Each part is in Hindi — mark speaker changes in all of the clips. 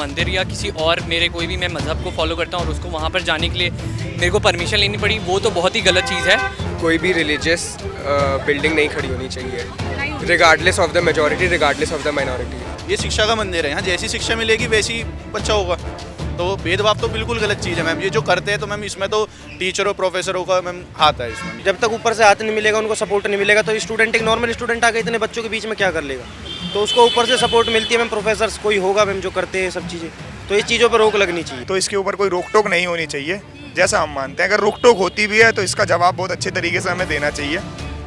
Speaker 1: मंदिर या किसी और मेरे कोई भी मैं मज़हब को फॉलो करता हूँ और उसको वहाँ पर जाने के लिए मेरे को परमिशन लेनी पड़ी, वो तो बहुत ही गलत चीज़ है।
Speaker 2: कोई भी रिलीजियस बिल्डिंग नहीं खड़ी होनी चाहिए, regardless of the majority, regardless of the minority.
Speaker 3: ये शिक्षा का मंदिर है, यहाँ जैसी शिक्षा मिलेगी वैसी बच्चा होगा। तो भेदभाव तो बिल्कुल गलत चीज़ है मैम, ये जो करते हैं तो मैम इसमें तो टीचरों प्रोफेसरों का मैम हाथ है इसमें।
Speaker 4: जब तक ऊपर से हाथ नहीं मिलेगा, उनको सपोर्ट नहीं मिलेगा, तो स्टूडेंट एक नॉर्मल स्टूडेंट आके इतने बच्चों के बीच में क्या कर लेगा। तो उसको ऊपर से सपोर्ट मिलती है मैम, प्रोफेसर्स कोई होगा मैम जो करते हैं सब चीज़ें, तो इस चीज़ों पर रोक लगनी चाहिए।
Speaker 5: तो इसके ऊपर कोई रोक टोक नहीं होनी चाहिए, जैसा हम मानते हैं। अगर रोक टोक होती भी है तो इसका जवाब बहुत अच्छे तरीके से हमें देना चाहिए,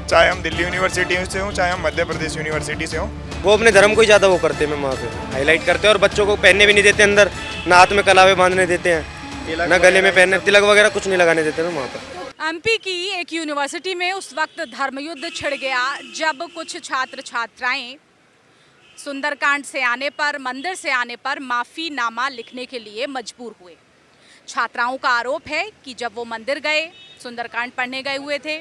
Speaker 5: चाहे हम दिल्ली यूनिवर्सिटी से हों, चाहे हम मध्य प्रदेश यूनिवर्सिटी से हों।
Speaker 4: वो अपने धर्म को ही ज़्यादा वो करते हैं मैम, वहाँ पे हाईलाइट करते हैं और बच्चों को पहनने भी नहीं देते अंदर, ना हाथ में कलावे बांधने देते हैं, ना गले में पहनने, तिलक वगैरह कुछ नहीं लगाने देते मैम वहाँ पर।
Speaker 6: एमपी की एक यूनिवर्सिटी में उस वक्त धर्मयुद्ध छिड़ गया जब कुछ छात्र छात्राएं सुंदरकांड से आने पर, मंदिर से आने पर माफ़ीनामा लिखने के लिए मजबूर हुए। छात्राओं का आरोप है कि जब वो मंदिर गए, सुंदरकांड पढ़ने गए हुए थे,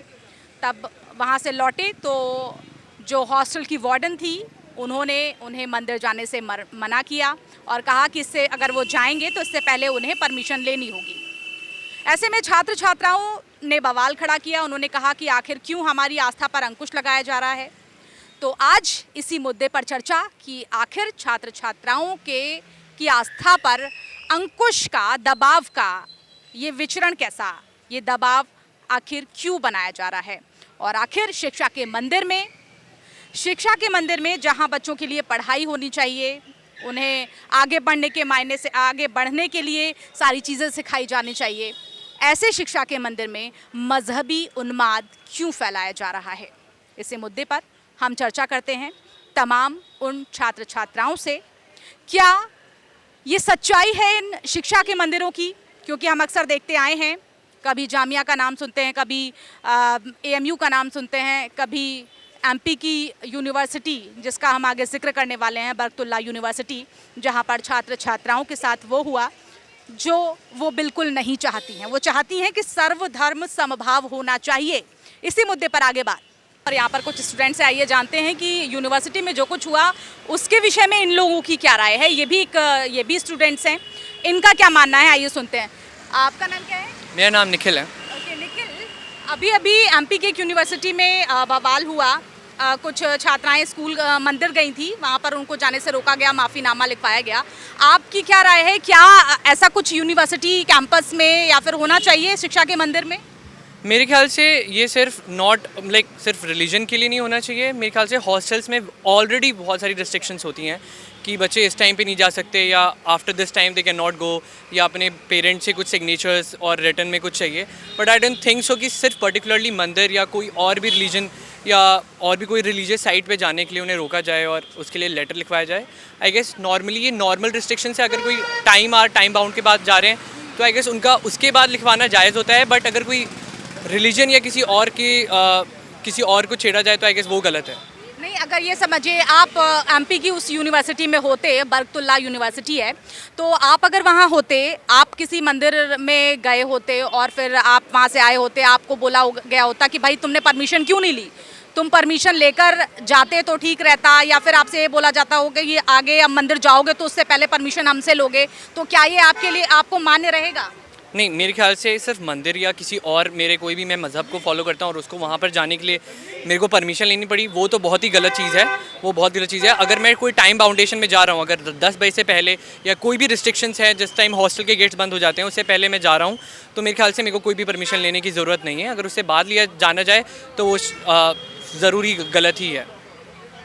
Speaker 6: तब वहाँ से लौटे तो जो हॉस्टल की वार्डन थी उन्होंने उन्हें मंदिर जाने से मना किया और कहा कि इससे अगर वो जाएंगे तो इससे पहले उन्हें परमिशन लेनी होगी। ऐसे में छात्र छात्राओं ने बवाल खड़ा किया। उन्होंने कहा कि आखिर क्यों हमारी आस्था पर अंकुश लगाया जा रहा है। तो आज इसी मुद्दे पर चर्चा कि आखिर छात्र छात्राओं की आस्था पर अंकुश का, दबाव का ये विचरण कैसा, ये दबाव आखिर क्यों बनाया जा रहा है। और आखिर शिक्षा के मंदिर में जहां बच्चों के लिए पढ़ाई होनी चाहिए, उन्हें आगे बढ़ने के मायने से आगे बढ़ने के लिए सारी चीज़ें सिखाई जानी चाहिए, ऐसे शिक्षा के मंदिर में मजहबी उन्माद क्यों फैलाया जा रहा है। इसी मुद्दे पर हम चर्चा करते हैं तमाम उन छात्र छात्राओं से। क्या ये सच्चाई है इन शिक्षा के मंदिरों की? क्योंकि हम अक्सर देखते आए हैं, कभी जामिया का नाम सुनते हैं, कभी एएमयू का नाम सुनते हैं, कभी एमपी की यूनिवर्सिटी जिसका हम आगे जिक्र करने वाले हैं, बरकतुल्लाह यूनिवर्सिटी, जहां पर छात्र छात्राओं के साथ वो हुआ जो वो बिल्कुल नहीं चाहती हैं। वो चाहती हैं कि सर्वधर्म समभाव होना चाहिए। इसी मुद्दे पर आगे बात। और यहाँ पर कुछ स्टूडेंट से आइए जानते हैं कि यूनिवर्सिटी में जो कुछ हुआ उसके विषय में इन लोगों की क्या राय है। ये भी स्टूडेंट्स हैं, इनका क्या मानना है, आइए सुनते हैं। आपका नाम क्या है?
Speaker 1: मेरा नाम निखिल है।
Speaker 6: ओके निखिल, अभी एमपी के एक यूनिवर्सिटी में बवाल हुआ। कुछ छात्राएं स्कूल मंदिर गई थी, वहाँ पर उनको जाने से रोका गया, माफ़ीनामा लिखवाया गया। आपकी क्या राय है, क्या ऐसा कुछ यूनिवर्सिटी कैंपस में या फिर होना चाहिए शिक्षा के मंदिर में?
Speaker 1: मेरे ख्याल से ये सिर्फ रिलीजन के लिए नहीं होना चाहिए। मेरे ख्याल से हॉस्टल्स में ऑलरेडी बहुत सारी रिस्ट्रिक्शंस होती हैं कि बच्चे इस टाइम पे नहीं जा सकते, या after this time they can not go, या अपने पेरेंट्स से कुछ सिग्नेचर्स और रिटर्न में कुछ चाहिए। But I don't think so कि सिर्फ पर्टिकुलरली मंदिर या कोई और भी रिलीजन या और भी कोई रिलीजियस साइट पे जाने के लिए उन्हें रोका जाए और उसके लिए लेटर लिखवाया जाए। आई गेस नॉर्मली ये नॉर्मल रिस्ट्रिक्शन है। अगर कोई टाइम बाउंड के बाद जा रहे हैं तो आई गेस उनका उसके बाद लिखवाना जायज़ होता है। बट अगर कोई रिलीजन या किसी और को छेड़ा जाए तो आई गेस वो गलत है।
Speaker 6: नहीं, अगर ये समझिए आप एमपी की उस यूनिवर्सिटी में होते, बरकतुल्लाह यूनिवर्सिटी है, तो आप अगर वहाँ होते, आप किसी मंदिर में गए होते और फिर आप वहाँ से आए होते, आपको बोला गया होता कि भाई तुमने परमिशन क्यों नहीं ली, तुम परमिशन लेकर जाते तो ठीक रहता, या फिर आपसे ये बोला जाता हो कि ये आगे अब मंदिर जाओगे तो उससे पहले परमिशन हमसे लोगे, तो क्या ये आपके लिए आपको मान्य रहेगा?
Speaker 1: नहीं, मेरे ख्याल से सिर्फ मंदिर या किसी और मेरे कोई भी मैं मज़हब को फॉलो करता हूँ और उसको वहाँ पर जाने के लिए मेरे को परमिशन लेनी पड़ी, वो तो बहुत ही गलत चीज़ है। वो बहुत गलत चीज़ है। अगर मैं कोई टाइम बाउंडेशन में जा रहा हूँ, अगर 10 बजे से पहले या कोई भी रिस्ट्रिक्शंस है, जिस टाइम हॉस्टल के गेट्स बंद हो जाते हैं उससे पहले मैं जा रहा हूँ, तो मेरे ख्याल से मेरे को कोई भी परमिशन लेने की ज़रूरत नहीं है। अगर उससे बाद लिया जाना जाए तो वो ज़रूरी गलत ही है।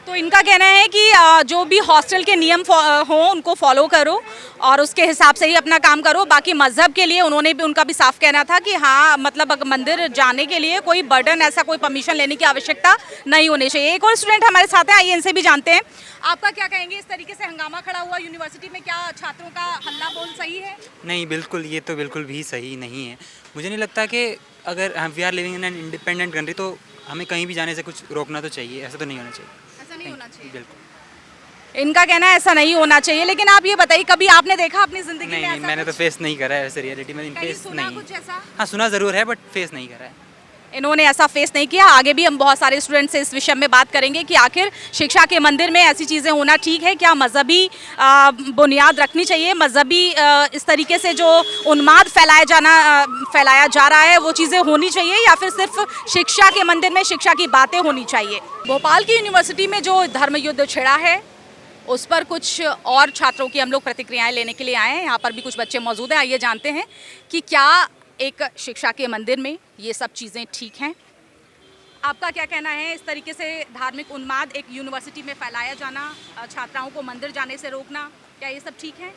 Speaker 6: तो इनका कहना है कि जो भी हॉस्टल के नियम हों उनको फॉलो करो और उसके हिसाब से ही अपना काम करो। बाकी मज़हब के लिए उनका भी साफ कहना था कि हाँ, मतलब मंदिर जाने के लिए कोई बर्डन, ऐसा कोई परमिशन लेने की आवश्यकता नहीं होनी चाहिए। एक और स्टूडेंट हमारे साथ हैं, आइए इनसे भी जानते हैं। आपका क्या कहेंगे, इस तरीके से हंगामा खड़ा हुआ यूनिवर्सिटी में, क्या छात्रों का हल्ला बोल सही है?
Speaker 7: नहीं, बिल्कुल, ये तो बिल्कुल भी सही नहीं है। मुझे नहीं लगता कि अगर we are living in an independent country तो हमें कहीं भी जाने से कुछ रोकना तो चाहिए। ऐसा तो नहीं होना चाहिए।
Speaker 6: ऐसा नहीं होना चाहिए,
Speaker 7: बिल्कुल।
Speaker 6: इनका कहना है ऐसा नहीं होना चाहिए। लेकिन आप ये बताइए, कभी आपने देखा अपनी ज़िंदगी में?
Speaker 7: नहीं, मैंने तो फेस नहीं करा है ऐसे रियलिटी में। फेस नहीं,
Speaker 6: कुछ ऐसा?
Speaker 7: हाँ सुना ज़रूर है बट फेस नहीं करा है।
Speaker 6: इन्होंने ऐसा फेस नहीं किया। आगे भी हम बहुत सारे स्टूडेंट से इस विषय में बात करेंगे कि आखिर शिक्षा के मंदिर में ऐसी चीज़ें होना ठीक है क्या, मजहबी बुनियाद रखनी चाहिए, मजहबी इस तरीके से जो उन्माद फैलाया जा रहा है वो चीज़ें होनी चाहिए, या फिर सिर्फ शिक्षा के मंदिर में शिक्षा की बातें होनी चाहिए। भोपाल की यूनिवर्सिटी में जो धर्म युद्ध छिड़ा है उस पर कुछ और छात्रों की हम लोग प्रतिक्रियाएं लेने के लिए आए हैं। यहाँ पर भी कुछ बच्चे मौजूद हैं, आइए जानते हैं कि क्या एक शिक्षा के मंदिर में ये सब चीज़ें ठीक हैं। आपका क्या कहना है, इस तरीके से धार्मिक उन्माद एक यूनिवर्सिटी में फैलाया जाना, छात्राओं को मंदिर जाने से रोकना, क्या ये सब ठीक है?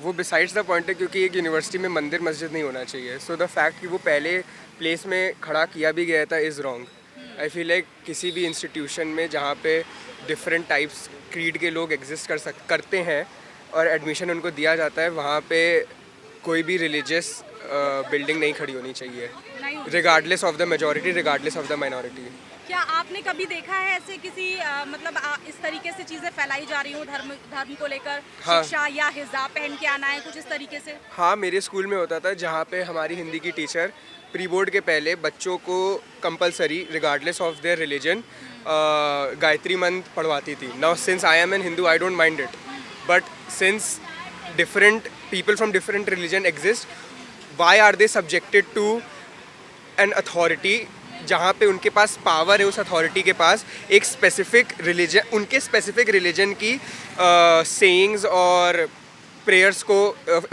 Speaker 2: वो बिसाइड्स द पॉइंट है, क्योंकि एक यूनिवर्सिटी में मंदिर मस्जिद नहीं होना चाहिए। सो द फैक्ट कि वो पहले प्लेस में खड़ा किया भी गया था is wrong. I feel like किसी भी इंस्टीट्यूशन में जहाँ पे डिफरेंट टाइप्स क्रीड के लोग एग्जिस्ट करते हैं और एडमिशन उनको दिया जाता है, वहाँ पे कोई भी रिलीजियस बिल्डिंग नहीं खड़ी होनी चाहिए, regardless of the majority, regardless of the minority.
Speaker 6: क्या आपने कभी देखा है ऐसे किसी इस तरीके से चीज़ें फैलाई जा रही हो धर्म को लेकर?
Speaker 2: हाँ।
Speaker 6: शिक्षा या हिजाब पहन के आना है, कुछ इस तरीके से?
Speaker 2: हाँ, मेरे स्कूल में होता था जहाँ पे हमारी हिंदी की टीचर प्री बोर्ड के पहले बच्चों को compulsory regardless of their religion Gayatri Mantra पढ़वाती थी। Now since I am an Hindu I don't mind it, but since different people from different religion exist, why are they subjected to an authority जहाँ पे उनके पास पावर है, उस अथॉरिटी के पास एक स्पेसिफिक रिलीजन, उनके स्पेसिफिक रिलीजन की सेइंग्स और प्रेयर्स को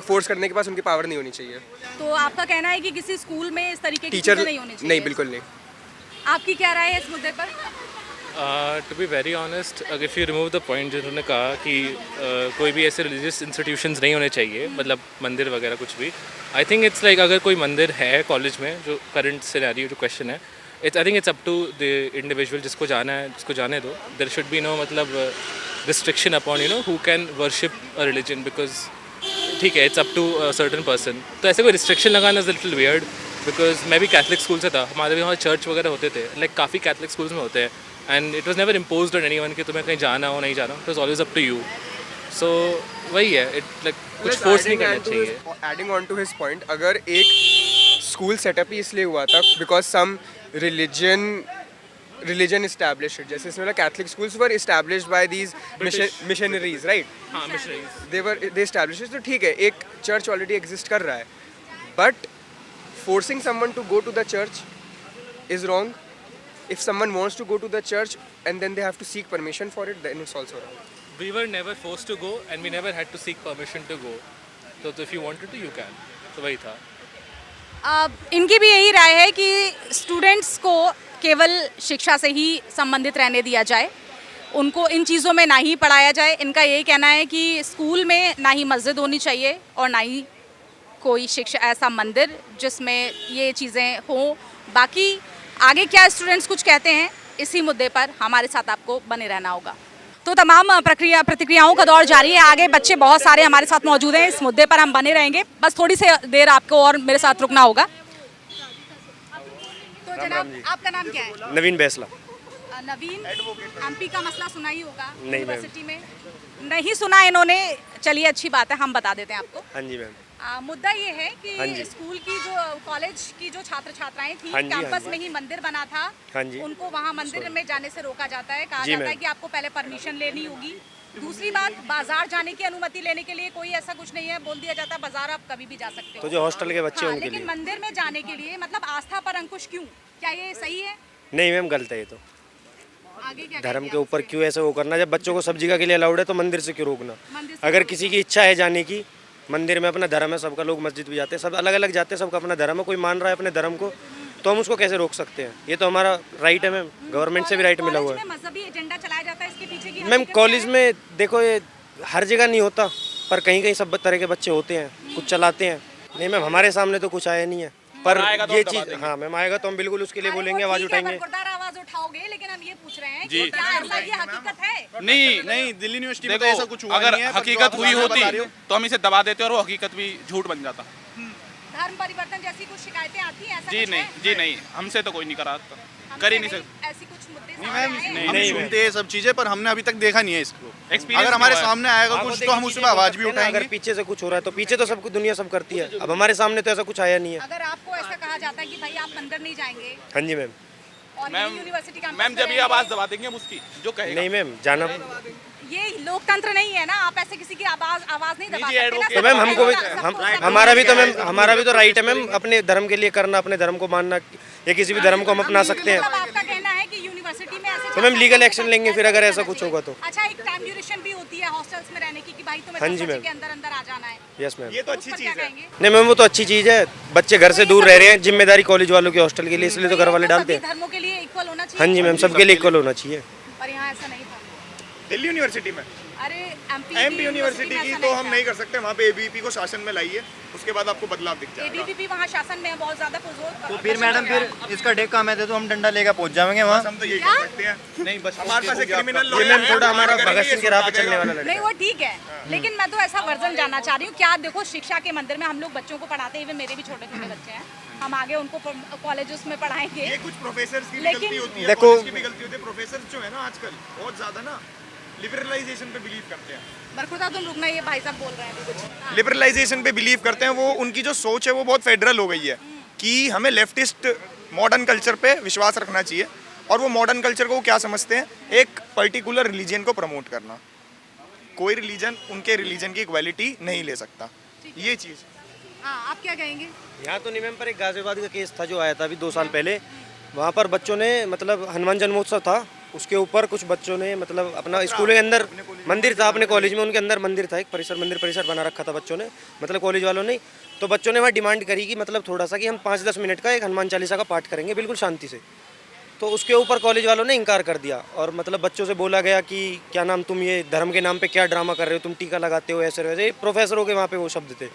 Speaker 2: फोर्स करने के पास उनकी पावर नहीं होनी चाहिए।
Speaker 6: तो आपका कहना है कि किसी स्कूल में इस तरीके की
Speaker 2: टीचर
Speaker 6: चीज़ें नहीं होनी चाहिए?
Speaker 2: नहीं, बिल्कुल नहीं।
Speaker 6: आपकी क्या राय है इस मुद्दे पर?
Speaker 8: To be very honest, if you remove the point जिन्होंने कहा कि कोई भी ऐसे रिलीजियस इंस्टीट्यूशंस नहीं होने चाहिए, मतलब मंदिर वगैरह कुछ भी, आई थिंक इट्स लाइक अगर कोई मंदिर है कॉलेज में, जो करंट सिनेरियो जो क्वेश्चन है, I think it's up to the individual, जिसको जाना है जिसको जाने दो। देयर शुड बी नो मतलब restriction upon who can worship a religion, because ठीक है it's up to a certain person. तो ऐसे कोई रिस्ट्रिक्शन लगाना इज लिटिल वियर्ड, बिकॉज मैं भी कैथलिक स्कूल से था, हमारे भी वहाँ चर्च वगैरह होते थे, लाइक काफ़ी कैथलिक स्कूल्स में होते हैं, and it was never imposed on anyone कि तुम्हें कहीं जाना हो नहीं जाना, it was always up to you. So वही है, इट लाइक कुछ फोर्स नहीं करना चाहिए।
Speaker 2: Adding on to his point, अगर एक स्कूल सेटअप ही इसलिए हुआ था because some religion established it, जैसे इसमें Catholic schools were established by these missionaries, right?
Speaker 8: हाँ, मिशनरीज।
Speaker 2: they established it, तो ठीक है, एक church already exist कर रहा है, but forcing someone to go to the church is wrong. If someone wants to go to the church and then they have to seek permission for it, then it's also wrong.
Speaker 8: We were never forced to go and we never had to seek permission to go. So if you wanted to, you can. तो वही था।
Speaker 6: इनकी भी यही राय है कि स्टूडेंट्स को केवल शिक्षा से ही संबंधित रहने दिया जाए, उनको इन चीज़ों में ना ही पढ़ाया जाए। इनका यही कहना है कि स्कूल में ना ही मस्जिद होनी चाहिए और ना ही कोई शिक्षा ऐसा मंदिर जिसमें ये चीज़ें हों। बाकी आगे क्या स्टूडेंट्स कुछ कहते हैं इसी मुद्दे पर, हमारे साथ आपको बने रहना होगा। तो तमाम प्रतिक्रियाओं का दौर जारी है, आगे बच्चे बहुत सारे हमारे साथ मौजूद हैं, इस मुद्दे पर हम बने रहेंगे, बस थोड़ी सी देर आपको और मेरे साथ रुकना होगा। तो जनाब, आपका नाम क्या है?
Speaker 4: नवीन बैसला।
Speaker 6: नवीन, एमपी का मसला सुना ही होगा
Speaker 4: नहीं मैम।
Speaker 6: यूनिवर्सिटी में? नहीं सुना इन्होंने, चलिए अच्छी बात है, हम बता देते हैं आपको।
Speaker 4: हाँ जी मैम।
Speaker 6: मुद्दा ये है
Speaker 4: हाँ
Speaker 6: कि
Speaker 4: जी।
Speaker 6: स्कूल की जो कॉलेज की जो छात्र छात्राएं थी,
Speaker 4: हाँ जी, हाँ
Speaker 6: कैंपस
Speaker 4: जी।
Speaker 6: में ही मंदिर बना था,
Speaker 4: हाँ जी।
Speaker 6: उनको वहाँ मंदिर में जाने से रोका जाता है, कहा
Speaker 4: जी
Speaker 6: जाता है
Speaker 4: मैम।
Speaker 6: कि आपको पहले परमिशन लेनी होगी। दूसरी बात, बाजार जाने की अनुमति लेने के लिए कोई ऐसा कुछ नहीं है, बोल दिया जाता है बाजार आप कभी भी जा सकते हो।
Speaker 4: तो जो हॉस्टल के बच्चे हैं उनके
Speaker 6: लेकिन
Speaker 4: लिए
Speaker 6: मंदिर में जाने के लिए मतलब आस्था पर अंकुश क्यों? क्या ये सही है?
Speaker 4: नहीं मैम, गलत है ये तो।
Speaker 6: आगे क्या
Speaker 4: धर्म
Speaker 6: कहेंगे
Speaker 4: के
Speaker 6: आप?
Speaker 4: ऊपर क्यों ऐसे वो करना? जब बच्चों को सब जगह के लिए अलाउड है तो मंदिर से क्यों रोकना?
Speaker 6: मंदिर से
Speaker 4: अगर
Speaker 6: क्यों
Speaker 4: किसी की इच्छा है जाने की, मंदिर में अपना धर्म है, सबका लोग मस्जिद भी जाते हैं, सब अलग अलग जाते हैं, सबका अपना धर्म है, कोई मान रहा है अपने धर्म को, तो हम उसको कैसे रोक सकते हैं? ये तो हमारा राइट है मैम, गवर्नमेंट से भी राइट मिला हुआ
Speaker 6: कॉलेज
Speaker 4: है।
Speaker 6: में मजहबी एजेंडा चलाया जाता है, इसके पीछे की
Speaker 4: मैम
Speaker 6: हकीकत
Speaker 4: कॉलेज
Speaker 6: क्या है?
Speaker 4: में देखो, ये हर जगह नहीं होता, पर कहीं कहीं सब तरह के बच्चे होते हैं, कुछ चलाते हैं। नहीं मैम, हमारे सामने तो कुछ आया नहीं है, पर ये चीज़, हाँ मैम आएगा तो हम बिल्कुल उसके लिए
Speaker 6: अरे वो
Speaker 4: बोलेंगे, आवाज़
Speaker 6: ठीक है,
Speaker 4: उठाएंगे।
Speaker 6: बरकरार आवाज उठाओगे, लेकिन हम ये पूछ रहे हैं
Speaker 3: जी।
Speaker 6: कि क्या ऐसा ये हकीकत है?
Speaker 3: नहीं नहीं, दिल्ली यूनिवर्सिटी में तो
Speaker 9: देखो,
Speaker 3: ऐसा कुछ हुआ
Speaker 9: अगर
Speaker 3: नहीं है, पर जो
Speaker 9: हकीकत
Speaker 3: आप
Speaker 9: हुई
Speaker 3: बता
Speaker 9: होती
Speaker 3: रहे हो,
Speaker 9: तो हम इसे दबा देते और वो हकीकत भी झूठ बन जाता।
Speaker 6: धर्म परिवर्तन जैसी कुछ शिकायतें आती हैं ऐसा
Speaker 9: जी
Speaker 6: कुछ
Speaker 9: नहीं
Speaker 6: है?
Speaker 9: जी नहीं, हमसे तो कोई नहीं करा आता,
Speaker 6: हमसे
Speaker 9: कर ही नहीं सकते।
Speaker 6: ऐसी कुछ मुद्दे
Speaker 9: नहीं
Speaker 6: सामने
Speaker 9: मैम,
Speaker 6: आए हैं?
Speaker 9: नहीं,
Speaker 3: हम
Speaker 9: नहीं,
Speaker 3: सुनते हैं सब चीज़ें पर हमने अभी तक देखा नहीं है इसको।
Speaker 9: Experience
Speaker 3: अगर हमारे
Speaker 9: नहीं हुआ है।
Speaker 3: सामने आएगा कुछ तो हम उस पर आवाज़ भी
Speaker 4: अगर
Speaker 3: उठाएंगे।
Speaker 4: पीछे से कुछ हो रहा है तो पीछे तो सब दुनिया सब करती है, अब हमारे सामने तो ऐसा कुछ आया नहीं है।
Speaker 6: अगर आपको ऐसा कहा जाता है कि भाई आप अंदर नहीं जाएंगे
Speaker 4: हाँ जी मैम।
Speaker 6: और
Speaker 9: मैम,
Speaker 6: ये यूनिवर्सिटी कैंपस
Speaker 9: मैम
Speaker 6: में
Speaker 9: जब ये
Speaker 6: रहेंगे,
Speaker 9: आवाज़ दबा देंगे हम उसकी जो कहेगा।
Speaker 4: नहीं मैम, जाना
Speaker 6: ये लोकतंत्र नहीं है ना, आप ऐसे किसी की आवाज नहीं दबा
Speaker 9: निजी
Speaker 6: सकते ना।
Speaker 4: तो मैम हमको भी
Speaker 6: सबको-
Speaker 4: हमारा भी तो मैम हमारा भी तो राइट है मैम अपने धर्म के लिए करना, अपने धर्म को मानना, या किसी भी धर्म को हम अपना सकते हैं।
Speaker 6: मतलब आपका कहना है कि यूनिवर्सिटी में ऐसे
Speaker 4: तो मैम लीगल एक्शन लेंगे फिर अगर ऐसा कुछ होगा तो।
Speaker 6: अच्छा, एक टाइम ड्यूरेशन भी होती है हॉस्टल्स में रहने की कि भाई तुम्हें
Speaker 4: हाँ
Speaker 6: 10
Speaker 4: जी
Speaker 6: बजे
Speaker 4: मैम।
Speaker 6: के अंदर अंदर आ जाना है।
Speaker 4: Yes ma'am.
Speaker 5: ये तो
Speaker 6: उस
Speaker 5: अच्छी
Speaker 6: पर
Speaker 5: चीज़
Speaker 6: क्या
Speaker 5: है।
Speaker 6: कहेंगे?
Speaker 4: नहीं मैम वो तो अच्छी चीज़ है, बच्चे घर से दूर रह रहे हैं, जिम्मेदारी कॉलेज वालों की हॉस्टल के लिए, इसलिए तो घर वाले डालते
Speaker 6: सभी
Speaker 4: हैं।
Speaker 6: धर्मों के लिए इक्वल होना चाहिए।
Speaker 4: हाँ जी मैम, सबके लिए इक्वल होना चाहिए।
Speaker 6: पर यहाँ ऐसा नहीं था।
Speaker 5: दिल्ली यूनिवर्सिटी में
Speaker 6: अरे
Speaker 5: एमपी यूनिवर्सिटी की तो हम नहीं कर सकते, वहाँ पे एबीवीपी को शासन में लाइए, उसके बाद आपको बदलाव दिख जाएगा।
Speaker 6: एबीवीपी वहाँ शासन में है, बहुत ज्यादा
Speaker 10: तो फिर मैडम फिर इसका डेका मैं दे दूँ, हम डंडा लेकर पहुंच जाएंगे वहाँ।
Speaker 5: हम तो यही कर सकते हैं।
Speaker 3: नहीं बस
Speaker 5: हमारे पास एक क्रिमिनल
Speaker 4: ये
Speaker 5: लॉयर
Speaker 4: मैम
Speaker 5: है,
Speaker 4: थोड़ा हमारा
Speaker 5: हमारा
Speaker 4: भगत सिंह के राह पे
Speaker 5: करेंगे,
Speaker 4: चलने वाला
Speaker 6: नहीं,
Speaker 4: लड़का
Speaker 6: वो ठीक है, लेकिन मैं तो ऐसा वर्जन जानना चाह रही हूँ। क्या देखो, शिक्षा के मंदिर में हम लोग बच्चों को पढ़ाते हैं, मेरे भी छोटे छोटे बच्चे हैं, हम आगे उनको कॉलेजेस में पढ़ाएंगे।
Speaker 5: ये कुछ प्रोफेसर्स की भी
Speaker 6: लेकिन-
Speaker 5: गलती होती है,
Speaker 10: देखो-
Speaker 5: कॉलेज की भी गलती होती है। प्रोफेसर जो है ना आजकल बहुत ज्यादा ना लिबरलाइजेशन पे बिलीव करते हैं।
Speaker 6: बरखुदा तुम रुकना, ये भाई साहब बोल रहे हैं अभी कुछ। हाँ।
Speaker 5: लिबरलाइजेशन पे बिलीव करते हैं, वो उनकी जो सोच है वो बहुत फेडरल हो गई है कि हमें लेफ्टिस्ट मॉडर्न कल्चर पे विश्वास रखना चाहिए। और वो मॉडर्न कल्चर को वो क्या समझते हैं, एक पर्टिकुलर रिलीजन को प्रमोट करना। कोई रिलीजन उनके रिलीजन की इक्वालिटी नहीं ले सकता, ये चीज़।
Speaker 6: हाँ, आप क्या कहेंगे?
Speaker 4: यहाँ तो नहीं मैम, पर एक गाजियाबाद का केस था जो आया था अभी 2 साल पहले। वहाँ पर बच्चों ने मतलब हनुमान जन्मोत्सव था, उसके ऊपर कुछ बच्चों ने मतलब अपना स्कूल के अंदर मंदिर था, अपने कॉलेज में उनके अंदर मंदिर था, एक परिसर मंदिर परिसर बना रखा था बच्चों ने, मतलब कॉलेज वालों ने। तो बच्चों ने वहाँ डिमांड करी कि मतलब थोड़ा सा कि हम 5-10 मिनट का एक हनुमान चालीसा का पाठ करेंगे बिल्कुल शांति से। तो उसके ऊपर कॉलेज वालों ने इनकार कर दिया और मतलब बच्चों से बोला गया कि क्या नाम, तुम ये धर्म के नाम पे क्या ड्रामा कर रहे हो, तुम टीका लगाते हो, ऐसे वैसे प्रोफेसरों के वहाँ पे वो शब्द थे।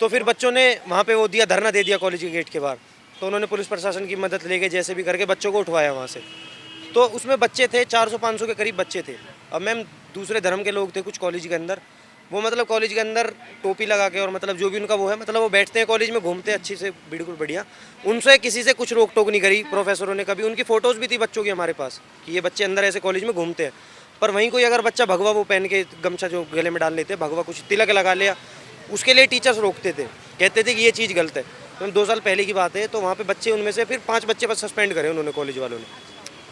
Speaker 4: तो फिर बच्चों ने वहाँ पे वो दिया, धरना दे दिया कॉलेज के गेट के बाहर। तो उन्होंने पुलिस प्रशासन की मदद लेके जैसे भी करके बच्चों को उठवाया वहाँ से। तो उसमें बच्चे थे 400-500 के करीब बच्चे थे। अब मैम दूसरे धर्म के लोग थे कुछ कॉलेज के अंदर, वो मतलब कॉलेज के अंदर टोपी लगा के और मतलब जो भी उनका वो है, मतलब वो बैठते हैं कॉलेज में, घूमते हैं अच्छी से, बिल्कुल बढ़िया। उनसे किसी से कुछ रोक टोक नहीं करी प्रोफेसरों ने कभी। उनकी फ़ोटोज़ भी थी बच्चों की हमारे पास कि ये बच्चे अंदर ऐसे कॉलेज में घूमते हैं। पर वहीं कोई अगर बच्चा भगवा वो पहन के, गमछा जो गले में डाल लेते हैं, भगवा कुछ तिलक लगा लिया, उसके लिए टीचर्स रोकते थे, कहते थे कि ये चीज़ गलत है। तो 2 साल पहले की बात है। तो वहाँ पे बच्चे, उनमें से फिर 5 बच्चे बस सस्पेंड करे उन्होंने, कॉलेज वालों ने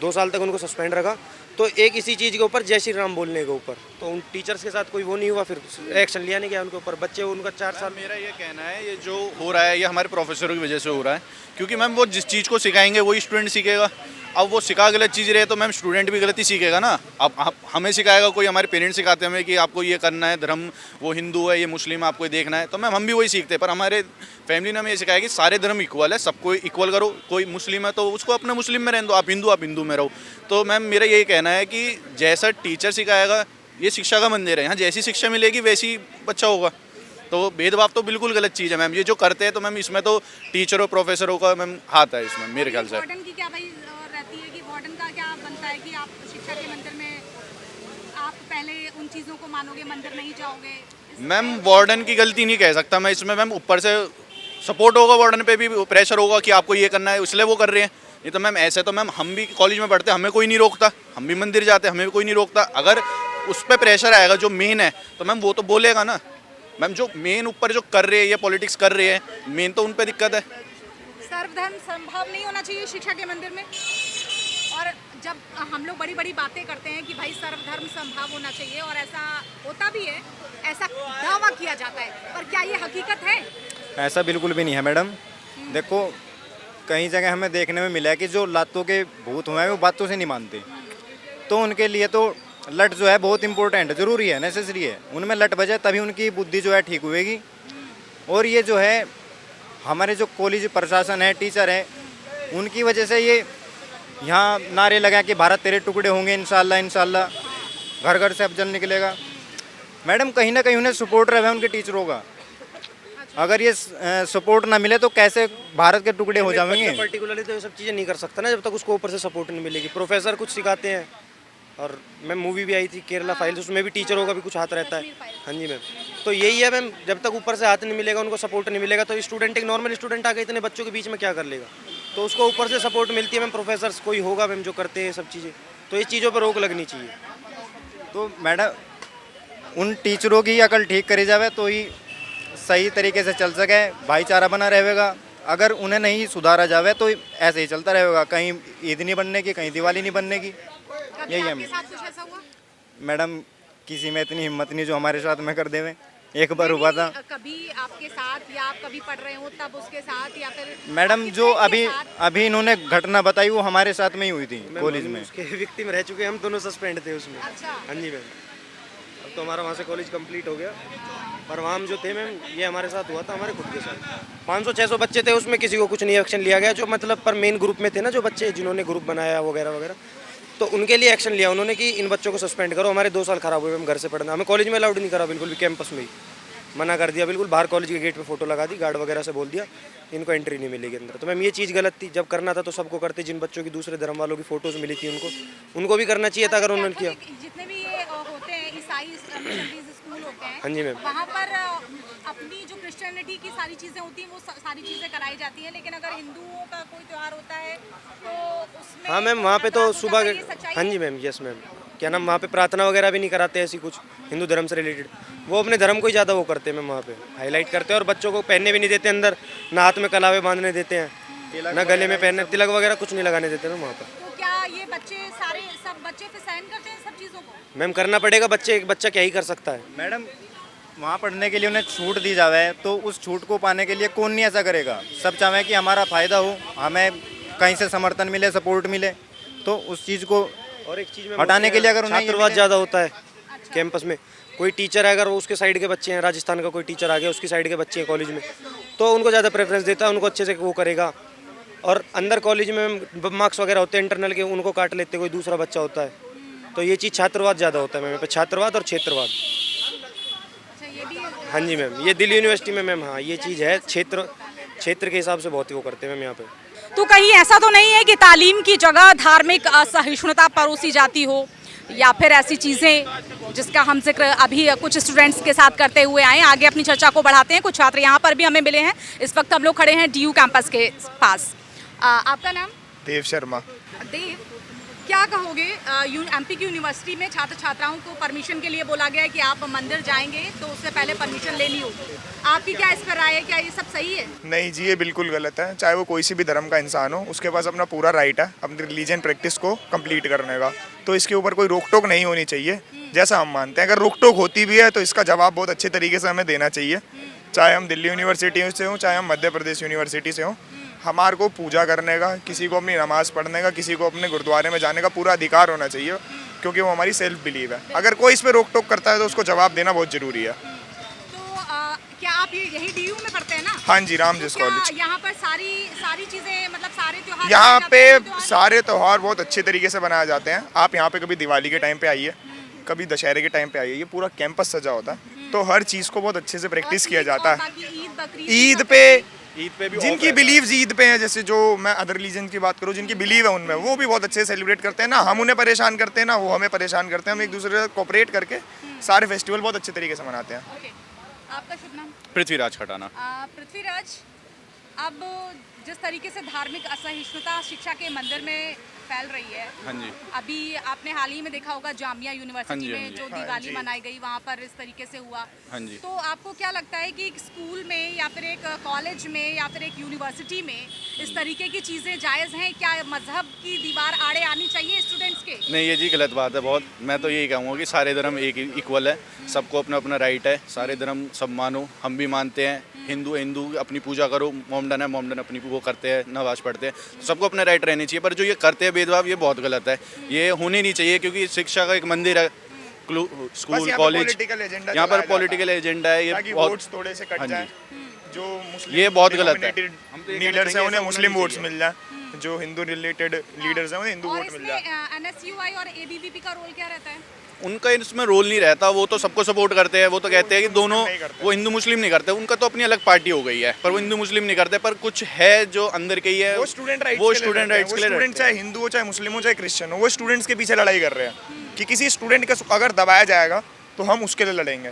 Speaker 4: 2 साल तक उनको सस्पेंड रखा। तो एक इसी चीज़ के ऊपर, जय श्री राम बोलने के ऊपर, तो उन टीचर्स के साथ कोई वो नहीं हुआ, फिर एक्शन लिया नहीं गया उनके ऊपर। बच्चे उनका 4 साल।
Speaker 3: मेरा ये कहना है, ये जो हो रहा है ये हमारे प्रोफेसरों की वजह से हो रहा है, क्योंकि मैम वो जिस चीज़ को सिखाएंगे वही स्टूडेंट सीखेगा। अब वो सिखा गलत चीज़ रहे तो मैम स्टूडेंट भी गलत ही सीखेगा ना। अब हमें सिखाएगा कोई, हमारे पेरेंट्स सिखाते हैं हमें कि आपको ये करना है, धर्म वो हिंदू है, ये मुस्लिम है, आपको ये देखना है, तो मैम हम भी वही सीखते हैं। पर हमारे फैमिली ने हमें ये सिखाया कि सारे धर्म इक्वल है, सबको इक्वल करो। कोई मुस्लिम है तो उसको अपने मुस्लिम में रहने दो, आप हिंदू में रहो। तो मैम मेरा यही कहना है कि जैसा टीचर सिखाएगा, ये शिक्षा का मंदिर है, यहाँ जैसी शिक्षा मिलेगी वैसी बच्चा होगा। तो भेदभाव तो बिल्कुल गलत चीज़ है मैम, ये जो करते हैं। तो मैम इसमें तो टीचरों प्रोफेसरों का मैम हाथ है इसमें, मेरे ख्याल से।
Speaker 6: वार्डन की क्या भाई रहती है कि वार्डन का क्या बनता है कि आप शिक्षा के मंदिर में आप पहले उन चीज़ों को मानोगे, मंदिर नहीं जाओगे?
Speaker 3: मैम वार्डन की गलती नहीं कह सकता मैं इसमें। मैम ऊपर से सपोर्ट होगा, वार्डन पे भी प्रेशर होगा कि आपको ये करना है, इसलिए वो कर रहे हैं। नहीं तो मैम ऐसे तो मैम हम भी कॉलेज में पढ़ते, हमें कोई नहीं रोकता, हम भी मंदिर जाते, हमें भी कोई नहीं रोकता। अगर उस पर प्रेशर आएगा जो मेन है तो मैम वो तो बोलेगा ना। मैम जो मेन ऊपर जो कर रहे हैं, ये पॉलिटिक्स कर रहे हैं, मेन तो उन पर दिक्कत है।
Speaker 6: सर्वधर्म संभव नहीं होना चाहिए शिक्षा के मंदिर में। और जब हम लोग बड़ी बड़ी बातें करते हैं कि भाई सर्वधर्म संभव होना चाहिए, और ऐसा होता भी है, ऐसा दावा किया जाता है, पर क्या ये हकीकत है?
Speaker 10: ऐसा बिल्कुल भी नहीं है मैडम। देखो कई जगह हमें देखने में मिला है कि जो लातों के भूत हुए हैं वो बातों से नहीं मानते, तो उनके लिए तो लट जो है बहुत इंपॉर्टेंट, ज़रूरी है, नेसेसरी है। उनमें लट बजे तभी उनकी बुद्धि जो है ठीक हुएगी। और ये जो है हमारे जो कॉलेज प्रशासन है, टीचर है, उनकी वजह से ये यहाँ नारे लगा कि भारत तेरे टुकड़े होंगे, इंशाल्लाह इंशाल्लाह, घर घर से अफजल निकलेगा। मैडम कहीं ना कहीं उन्हें सपोर्ट रहे उनके टीचरों का। अगर ये सपोर्ट ना मिले तो कैसे भारत के टुकड़े हो जाएंगे।
Speaker 4: पर्टिकुलरली तो ये सब चीज़ें नहीं कर सकता ना जब तक उसको ऊपर से सपोर्ट नहीं मिलेगी। प्रोफेसर कुछ सिखाते हैं, और मैम मूवी भी आई थी केरला फाइल्स, उसमें भी टीचरों का भी कुछ हाथ रहता है। हाँ जी मैम, तो यही है मैम, जब तक ऊपर से हाथ नहीं मिलेगा, उनको सपोर्ट नहीं मिलेगा, तो स्टूडेंट एक नॉर्मल स्टूडेंट आके इतने बच्चों के बीच में क्या कर लेगा। तो उसको ऊपर से सपोर्ट मिलती है मैम, प्रोफेसर्स कोई होगा मैम जो करते हैं सब चीज़ें, तो ये चीज़ों पर रोक लगनी चाहिए।
Speaker 10: तो मैडम उन टीचरों की अकल ठीक करी जावे तो ही सही तरीके से चल सके, भाईचारा बना रहेगा। अगर उन्हें नहीं सुधारा जावे तो ऐसे ही चलता रहेगा, कहीं ईद नहीं बनने की, कहीं दिवाली नहीं बनने की। यही है मैडम, किसी में इतनी हिम्मत नहीं जो हमारे साथ में कर देवे। एक बार हुआ था
Speaker 6: कभी आपके साथ, या आप कभी पढ़ रहे हो तब उसके साथ, या फिर
Speaker 10: मैडम जो अभी इन्होंने घटना बताई वो हमारे साथ में ही हुई थी कॉलेज में।
Speaker 4: उसके विक्टिम रह चुके हैं, हम दोनों सस्पेंड थे उसमें। हाँ जी मैम, अब तो हमारा वहाँ से कॉलेज कंप्लीट हो गया, पर वहाँ हम जो थे मैम, ये हमारे साथ हुआ था, हमारे खुद के साथ 500-600 बच्चे थे उसमें, किसी को कुछ नहीं एक्शन लिया गया। जो मतलब पर मेन ग्रुप में थे ना जो बच्चे जिन्होंने ग्रुप बनाया वगैरह वगैरह, तो उनके लिए एक्शन लिया उन्होंने कि इन बच्चों को सस्पेंड करो। हमारे 2 साल खराब हुए मैम घर से पढ़ना, हमें कॉलेज में अलाउड नहीं करा, बिल्कुल भी कैंपस में ही मना कर दिया, बिल्कुल बाहर कॉलेज के गेट पे फोटो लगा दी, गार्ड वगैरह से बोल दिया इनको एंट्री नहीं मिलेगी अंदर। तो मैम ये चीज़ गलत थी, जब करना था तो सबको करते, जिन बच्चों की दूसरे धर्म वालों की फ़ोटोज़ मिली थी उनको भी करना चाहिए था अगर उन्होंने किया।
Speaker 6: जितने भी ये होते हैं ईसाई स्कूल होते हैं,
Speaker 4: हाँ जी मैम,
Speaker 6: वहाँ पर अपनी जो क्रिश्चियनिटी की सारी चीज़ें होती हैं वो सारी चीज़ें कराई जाती हैं, लेकिन अगर हिंदुओं का कोई त्यौहार होता है तो उसमें
Speaker 4: हाँ मैम वहाँ पे तो सुबह, हाँ जी मैम, यस मैम, क्या नाम, वहाँ पे प्रार्थना वगैरह भी नहीं कराते ऐसी कुछ हिंदू धर्म से रिलेटेड, वो अपने धर्म को ही ज़्यादा वो करते हैं मैम, वहाँ पे हाईलाइट करते हैं और बच्चों को पहनने भी नहीं देते अंदर, ना हाथ में कलावे बांधने देते हैं, ना गले में पहनने, तिलक वगैरह कुछ नहीं लगाने देते मैम वहाँ पर।
Speaker 6: तो क्या ये सब बच्चे फिर सहन करते हैं सब चीज़ों को?
Speaker 4: मैम करना पड़ेगा, एक बच्चा क्या ही कर सकता है
Speaker 10: मैडम। वहाँ पढ़ने के लिए उन्हें छूट दी जावे तो उस छूट को पाने के लिए कौन नहीं ऐसा करेगा। सब चाहें कि हमारा फ़ायदा हो, हमें कहीं से समर्थन मिले, सपोर्ट मिले, तो उस चीज़ को
Speaker 4: और एक चीज़ में
Speaker 10: हटाने के लिए अगर उन्हें
Speaker 4: छात्रवाद ज़्यादा होता है कैंपस में, कोई टीचर है अगर वो उसके साइड के बच्चे हैं, राजस्थान का कोई टीचर आ गया उसकी साइड के बच्चे हैं कॉलेज में, तो उनको ज़्यादा प्रेफरेंस देता है, उनको अच्छे से वो करेगा। और अंदर कॉलेज में मार्क्स वगैरह होते हैं इंटरनल के, उनको काट लेते कोई दूसरा बच्चा होता है, तो ये चीज़ छात्रवाद ज़्यादा होता है मैम, छात्रवाद और क्षेत्रवाद। हाँ जी मैम, ये दिल्ली यूनिवर्सिटी में मैम, हाँ ये चीज़ है, क्षेत्र के हिसाब से बहुत ही वो करते हैं मैम यहाँ पे।
Speaker 6: तो कहीं ऐसा तो नहीं है कि तालीम की जगह धार्मिक असहिष्णुता परोसी जाती हो, या फिर ऐसी चीज़ें जिसका हम जिक्र अभी कुछ स्टूडेंट्स के साथ करते हुए आए। आगे अपनी चर्चा को बढ़ाते हैं, कुछ छात्र यहाँ पर भी हमें मिले हैं। इस वक्त हम लोग खड़े हैं DU कैंपस के पास। आपका नाम?
Speaker 5: देव शर्मा।
Speaker 6: देव, क्या कहोगे, MP की यूनिवर्सिटी में छात्र छात्राओं को परमिशन के लिए बोला गया है कि आप मंदिर जाएंगे तो उससे पहले परमिशन लेनी होगी, आपकी क्या इस पर राय है, क्या ये सब सही है?
Speaker 5: नहीं जी, ये बिल्कुल गलत है। चाहे वो कोई सी भी धर्म का इंसान हो, उसके पास अपना पूरा राइट है अपनी रिलीजन प्रैक्टिस को कंप्लीट करने का, तो इसके ऊपर कोई रोक टोक नहीं होनी चाहिए जैसा हम मानते हैं। अगर रोक टोक होती भी है तो इसका जवाब बहुत अच्छे तरीके से हमें देना चाहिए, चाहे हम दिल्ली यूनिवर्सिटी से हों, चाहे हम मध्य प्रदेश यूनिवर्सिटी से हों। हमारे को पूजा करने का, किसी को अपनी नमाज़ पढ़ने का, किसी को अपने गुरुद्वारे में जाने का पूरा अधिकार होना चाहिए, क्योंकि वो हमारी सेल्फ बिलीव है। अगर कोई इस पर रोक टोक करता है तो उसको जवाब देना बहुत ज़रूरी है।
Speaker 6: तो क्या आप यही DU में पढ़ते हैं ना?
Speaker 5: हाँ जी, रामजिस कॉलेज।
Speaker 6: यहाँ पर सारी चीज़ें, मतलब सारे त्योहार
Speaker 5: यहाँ पे सारे त्यौहार बहुत अच्छे तरीके से बनाए जाते हैं। आप यहाँ पे कभी दिवाली के टाइम पे आइए, कभी दशहरे के टाइम पे आइए, ये पूरा कैंपस सजा होता है, तो हर चीज़ को बहुत अच्छे से प्रैक्टिस किया जाता है। ईद पे भी जिनकी बिलीव्स ईद पे है, जैसे जो मैं अदर रिलीजन की बात करूँ, जिनकी बिलीव है उनमें, वो भी बहुत अच्छे से सेलिब्रेट करते हैं ना। हम उन्हें परेशान करते हैं ना वो हमें परेशान करते हैं। हम एक दूसरे से कोऑपरेट करके सारे फेस्टिवल बहुत अच्छे तरीके से मनाते हैं।
Speaker 6: आपका शुभ नाम?
Speaker 3: पृथ्वीराज खटाना।
Speaker 6: पृथ्वीराज, अब जिस तरीके से धार्मिक असहिष्णुता शिक्षा के मंदिर में फैल रही है,
Speaker 3: हाँ जी,
Speaker 6: अभी आपने हाल ही में देखा होगा जामिया यूनिवर्सिटी में जो दिवाली मनाई गई, वहाँ पर इस तरीके से हुआ।
Speaker 3: हाँ जी,
Speaker 6: तो आपको क्या लगता है कि एक स्कूल में या फिर एक कॉलेज में या फिर एक यूनिवर्सिटी में इस तरीके की चीज़ें जायज़ हैं? क्या मजहब की दीवार आड़े आनी चाहिए स्टूडेंट्स के?
Speaker 3: नहीं, ये जी गलत बात है बहुत। मैं तो यही कहूँगा कि सारे धर्म एक इक्वल है, सबको अपना अपना राइट है, सारे धर्म सब मानो, हम भी मानते हैं। हिंदू अपनी पूजा करो, मोमडन अपनी वो करते हैं, नमाज पढ़ते हैं, सबको अपना राइट रहनी चाहिए। पर जो ये करते हैं भेदभाव, ये बहुत गलत है, ये होने नहीं चाहिए, क्योंकि शिक्षा का एक मंदिर है, स्कूल कॉलेज, यहाँ पर पॉलिटिकल एजेंडा है, ये
Speaker 5: वोट्स थोड़े से कट जाए। जो मुस्लिम
Speaker 3: ये बहुत गलत है।
Speaker 5: लीडर्स हैं उन्हें मुस्लिम वोट्स मिल जाए, जो हिंदू रिलेटेड लीडर्स हैं उन्हें हिंदू
Speaker 6: और
Speaker 5: वोट मिल जाए।
Speaker 6: इसमें एनएसयूआई और एबीवीपी का रोल क्या रहता है?
Speaker 3: उनका इसमें रोल नहीं रहता, वो तो सबको सपोर्ट करते हैं। वो तो कहते हैं कि दोनों, वो हिंदू मुस्लिम नहीं करते, उनका तो अपनी अलग पार्टी हो गई है, पर वो हिंदू मुस्लिम नहीं करते। पर कुछ है जो अंदर के ही है,
Speaker 5: वो स्टूडेंट राइट्स
Speaker 3: के लिए
Speaker 5: स्टूडेंट चाहे हिंदू हो, चाहे मुस्लिम हो, चाहे क्रिश्चियन हो, वो स्टूडेंट्स के पीछे लड़ाई कर रहे हैं कि किसी स्टूडेंट का अगर दबाया जाएगा तो हम उसके लिए लड़ेंगे।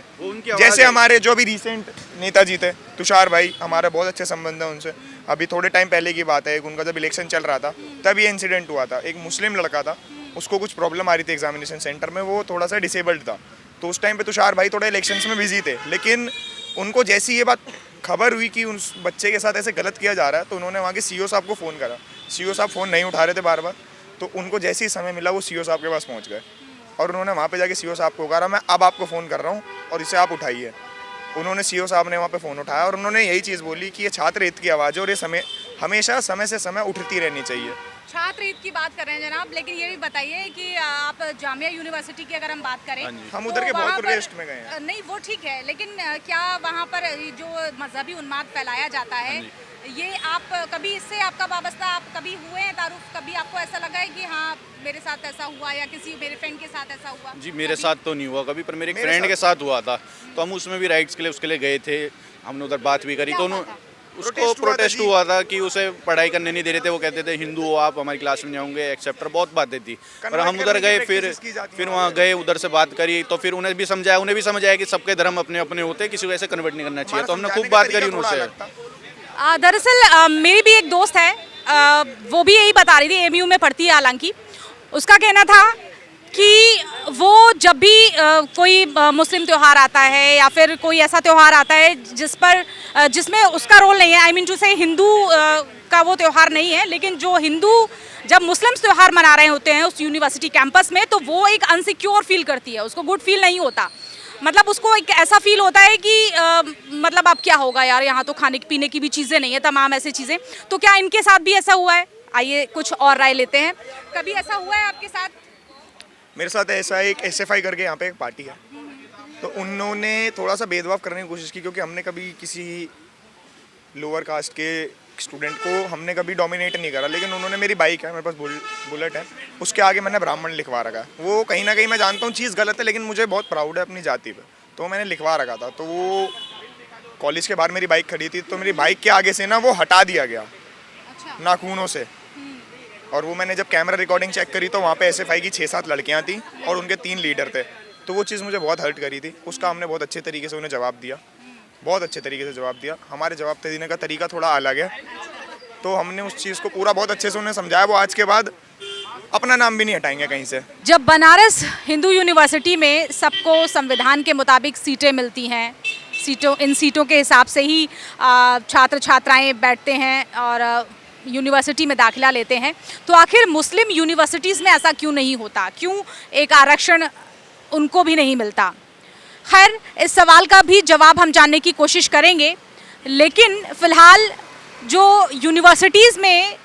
Speaker 5: जैसे हमारे जो अभी रिसेंट नेताजी थे तुषार भाई, हमारे बहुत अच्छे संबंध है उनसे। अभी थोड़े टाइम पहले की बात है, उनका जब इलेक्शन चल रहा था तब ये इंसिडेंट हुआ था। एक मुस्लिम लड़का था, उसको कुछ प्रॉब्लम आ रही थी एग्जामिनेशन सेंटर में, वो थोड़ा सा डिसेबल्ड था। तो उस टाइम पे तुषार भाई थोड़ा इलेक्शंस में बिजी थे, लेकिन उनको जैसी ये बात खबर हुई कि उस बच्चे के साथ ऐसे गलत किया जा रहा है, तो उन्होंने वहाँ के सीईओ साहब को फ़ोन करा। सीईओ साहब फ़ोन नहीं उठा रहे थे बार बार, तो उनको जैसे ही समय मिला वो सीईओ साहब के पास पहुँच गए और उन्होंने वहाँ पे जाके सीईओ साहब को कहा मैं अब आपको फ़ोन कर रहा हूँ और इसे आप उठाइए। उन्होंने सीईओ साहब ने वहाँ पे फ़ोन उठाया और उन्होंने यही चीज़ बोली कि ये छात्र हित की आवाज़ है और ये हमेशा समय से समय उठती रहनी चाहिए।
Speaker 6: छात्र हित की बात कर रहे हैं जनाब, लेकिन ये भी बताइए कि आप जामिया यूनिवर्सिटी की अगर हम बात करें,
Speaker 5: हम उधर के बहुत प्रोटेस्ट में गए हैं।
Speaker 6: नहीं वो ठीक है, लेकिन क्या वहाँ पर जो मजहबी उन्माद फैलाया जाता है, ये आप कभी इससे आपका वाबस्ता, आप कभी हुए हैं तारुफ, कभी आपको ऐसा लगा है कि हाँ मेरे साथ ऐसा हुआ या किसी मेरे फ्रेंड के साथ ऐसा हुआ?
Speaker 3: जी मेरे साथ तो नहीं हुआ कभी, पर मेरे एक फ्रेंड के साथ हुआ था। तो हम उसमें भी राइट्स के लिए उसके लिए गए थे, हमने उधर बात भी करी। तो उसको प्रोटेस्ट हुआ था कि उसे पढ़ाई करने नहीं दे रहे थे। वो कहते थे हिंदू हो आप, हमारी क्लास में जाओगे एक्सेप्टर, बहुत बातें थी। और हम उधर गए, फिर वहाँ गए, उधर से बात करी, तो फिर उन्हें भी समझाया कि सबके धर्म अपने अपने होते हैं, किसी को ऐसे कन्वर्ट नहीं करना चाहिए। तो हमने खूब बात करी उनसे।
Speaker 6: दरअसल मेरी भी एक दोस्त है, वो भी यही बता रही थी, एमयू में पढ़ती है हालांकि। उसका कहना था कि वो जब भी कोई मुस्लिम त्यौहार आता है या फिर कोई ऐसा त्यौहार आता है जिसमें उसका रोल नहीं है, आई मीन टू से हिंदू का वो त्यौहार नहीं है, लेकिन जो हिंदू जब मुस्लिम त्यौहार मना रहे होते हैं उस यूनिवर्सिटी कैंपस में, तो वो एक अनसिक्योर फील करती है, उसको गुड फील नहीं होता। मतलब उसको एक ऐसा फील होता है कि मतलब अब क्या होगा यार, यहाँ तो खाने पीने की भी चीज़ें नहीं है, तमाम ऐसी चीज़ें। तो क्या इनके साथ भी ऐसा हुआ है? आइए कुछ और राय लेते हैं। कभी ऐसा हुआ है आपके साथ?
Speaker 5: मेरे साथ ऐसा एक SFI करके यहाँ पे एक पार्टी है, तो उन्होंने थोड़ा सा भेदभाव करने की कोशिश की, क्योंकि हमने कभी किसी लोअर कास्ट के स्टूडेंट को हमने कभी डोमिनेट नहीं करा। लेकिन उन्होंने, मेरी बाइक है, मेरे पास बुलेट है, उसके आगे मैंने ब्राह्मण लिखवा रखा है। वो कहीं ना कहीं मैं जानता हूँ चीज़ गलत है, लेकिन मुझे बहुत प्राउड है अपनी जाति पे, तो मैंने लिखवा रखा था। तो वो कॉलेज के बाहर मेरी बाइक खड़ी थी, तो मेरी बाइक के आगे से ना वो हटा दिया गया नाखूनों से। और वो मैंने जब कैमरा रिकॉर्डिंग चेक करी तो वहाँ पे SFI की 6-7 लड़कियाँ थी और उनके 3 लीडर थे। तो वो चीज़ मुझे बहुत हर्ट करी थी। उसका हमने बहुत अच्छे तरीके से उन्हें जवाब दिया, बहुत अच्छे तरीके से जवाब दिया। हमारे जवाब देने का तरीका थोड़ा अलग है, तो हमने उस चीज़ को पूरा बहुत अच्छे से उन्हें समझाया। वो आज के बाद अपना नाम भी नहीं हटाएंगे कहीं से।
Speaker 6: जब बनारस हिंदू यूनिवर्सिटी में सबको संविधान के मुताबिक सीटें मिलती हैं, इन सीटों के हिसाब से ही छात्र छात्राएँ बैठते हैं और यूनिवर्सिटी में दाखिला लेते हैं, तो आखिर मुस्लिम यूनिवर्सिटीज़ में ऐसा क्यों नहीं होता? क्यों एक आरक्षण उनको भी नहीं मिलता? खैर, इस सवाल का भी जवाब हम जानने की कोशिश करेंगे, लेकिन फ़िलहाल जो यूनिवर्सिटीज़ में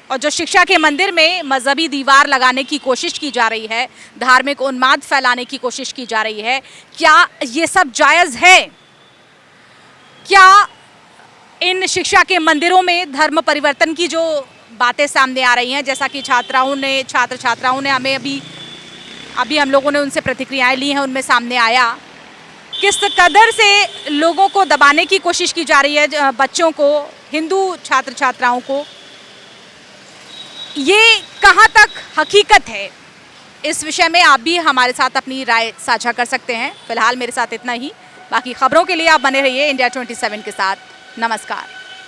Speaker 6: और जो शिक्षा के मंदिर में मजहबी दीवार लगाने की कोशिश की जा रही है, धार्मिक उन्माद फैलाने की कोशिश की जा रही है, क्या ये सब जायज़ है? क्या इन शिक्षा के मंदिरों में धर्म परिवर्तन की जो बातें सामने आ रही हैं, जैसा कि छात्र छात्राओं ने हमें अभी हम लोगों ने उनसे प्रतिक्रियाएं ली हैं, उनमें सामने आया किस कदर से लोगों को दबाने की कोशिश की जा रही है, बच्चों को, हिंदू छात्र छात्राओं को। ये कहाँ तक हकीकत है, इस विषय में आप भी हमारे साथ अपनी राय साझा कर सकते हैं। फिलहाल मेरे साथ इतना ही, बाकी खबरों के लिए आप बने रहिए इंडिया 27 के साथ। नमस्कार।